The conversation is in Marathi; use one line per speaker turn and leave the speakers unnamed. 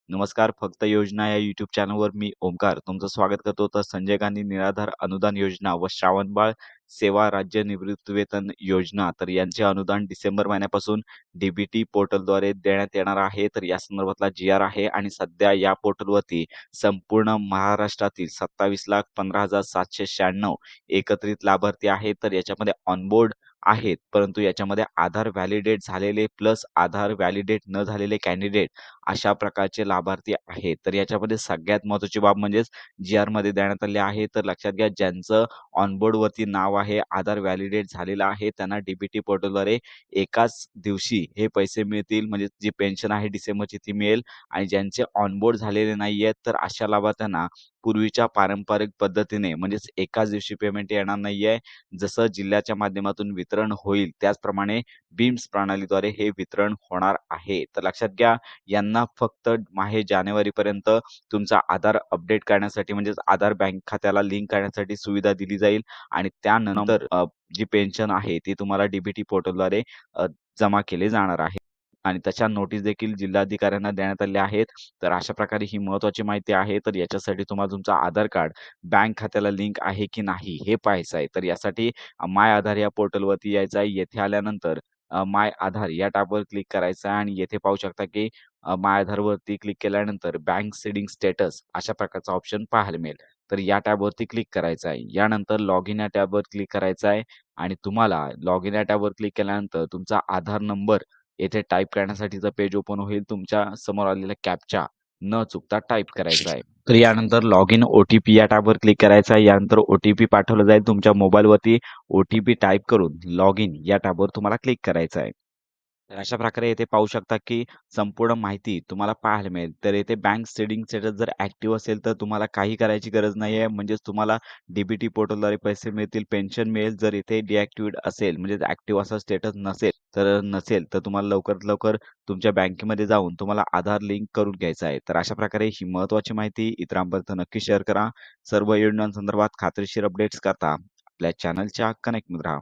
नमस्कार, फक्त योजना या YouTube चॅनलवर मी ओमकार तुमचं स्वागत करतो. तर संजय गांधी निराधार अनुदान योजना व श्रावणबाळ सेवा राज्य निवृत्तीवेतन योजना तर यांचे अनुदान डिसेंबर महिन्यापासून डी पोर्टलद्वारे देण्यात येणार आहे. तर या संदर्भातला जी-आर आहे आणि सध्या या पोर्टलवरती संपूर्ण महाराष्ट्रातील 27,15,796 एकत्रित लाभार्थी आहेत. तर याच्यामध्ये ऑनबोर्ड आहेत, परंतु याच्यामध्ये आधार व्हॅलिडेट झालेले प्लस आधार व्हॅलिडेट न झालेले कॅन्डिडेट अशा प्रकारचे लाभार्थी आहेत. तर याच्यामध्ये सगळ्यात महत्त्वाची बाब म्हणजेच जी-आरमध्ये देण्यात आले आहे. तर लक्षात घ्या ज्यांचं ऑनबोर्डवरती नाव आहे, आधार व्हॅलिडेट झालेलं आहे, त्यांना डी पोर्टलद्वारे एकाच दिवशी हे पैसे मिळतील. म्हणजे जी पेन्शन आहे डिसेंबरची ती मिळेल आणि ज्यांचे ऑनबोर्ड झालेले नाहीयेत, तर अशा लाभार्थ्यांना पूर्वीच्या पारंपरिक पद्धतीने म्हणजेच एकाच दिवशी पेमेंट येणार नाहीये. जसं जिल्ह्याच्या माध्यमातून वितरण होईल, त्याचप्रमाणे बीम्स प्रणालीद्वारे हे वितरण होणार आहे. तर लक्षात घ्या यांना फक्त जानेवारीपर्यंत तुमचा आधार अपडेट करण्यासाठी म्हणजेच आधार बँक खात्याला लिंक करण्यासाठी सुविधा दिली जाईल आणि त्यानंतर जी पेन्शन आहे ती तुम्हाला डी पोर्टलद्वारे जमा केली जाणार आहे. आणि तशा नोटीस देखील जिल्हाधिकाऱ्यांना देण्यात आल्या आहेत. तर अशा प्रकारे ही महत्त्वाची माहिती आहे. तर याच्यासाठी तुम्हाला तुमचं आधार कार्ड बँक खात्याला लिंक आहे की नाही हे पाहायचं आहे. तर यासाठी माय आधार या पोर्टलवरती यायचं आहे. येथे आल्यानंतर माय आधार या टॅबवर क्लिक करायचं आहे आणि येथे पाहू शकता की माय आधारवरती क्लिक केल्यानंतर बँक सीडिंग स्टेटस अशा प्रकारचा ऑप्शन पाहायला मिळेल. तर या टॅबवरती क्लिक करायचं आहे. यानंतर लॉग इन या टॅबवर क्लिक करायचं आहे आणि तुम्हाला लॉग इन या टॅबवर क्लिक केल्यानंतर तुमचा आधार नंबर येथे टाइप करण्यासाठीचं पेज ओपन होईल. तुमच्या समोर आलेला कॅप्चा न चुकता टाइप करायचा आहे. तर यानंतर लॉग इन ओ-टी-पी या टॅबवर क्लिक करायचं आहे. यानंतर ओ-टी-पी पाठवला जाईल. तुमच्या मोबाईलवरती ओ-टी-पी टाइप करून लॉग इन या टॅबवर तुम्हाला क्लिक करायचं आहे. तर अशा प्रकारे येथे पाहू शकता, की संपूर्ण माहिती तुम्हाला पाहायला मिळेल. तर येथे बँक सेव्हिंग स्टेटस जर ॲक्टिव्ह असेल, तर तुम्हाला काही करायची गरज नाही आहे. म्हणजेच तुम्हाला डी पोर्टलद्वारे पैसे मिळतील, पेन्शन मिळेल. जर इथे डिॲक्टिव्हेट असेल, म्हणजे ॲक्टिव्ह असा स्टेटस नसेल, तर तुम्हाला लवकरात लवकर तुमच्या बँकेमध्ये जाऊन तुम्हाला आधार लिंक करून घ्यायचं आहे. तर अशा प्रकारे ही महत्त्वाची माहिती इतरांपर्यंत नक्की शेअर करा. सर्व योजनांसंदर्भात खात्रीशीर अपडेट्स करता आपल्या चॅनलच्या कनेक्टमध्ये राहा.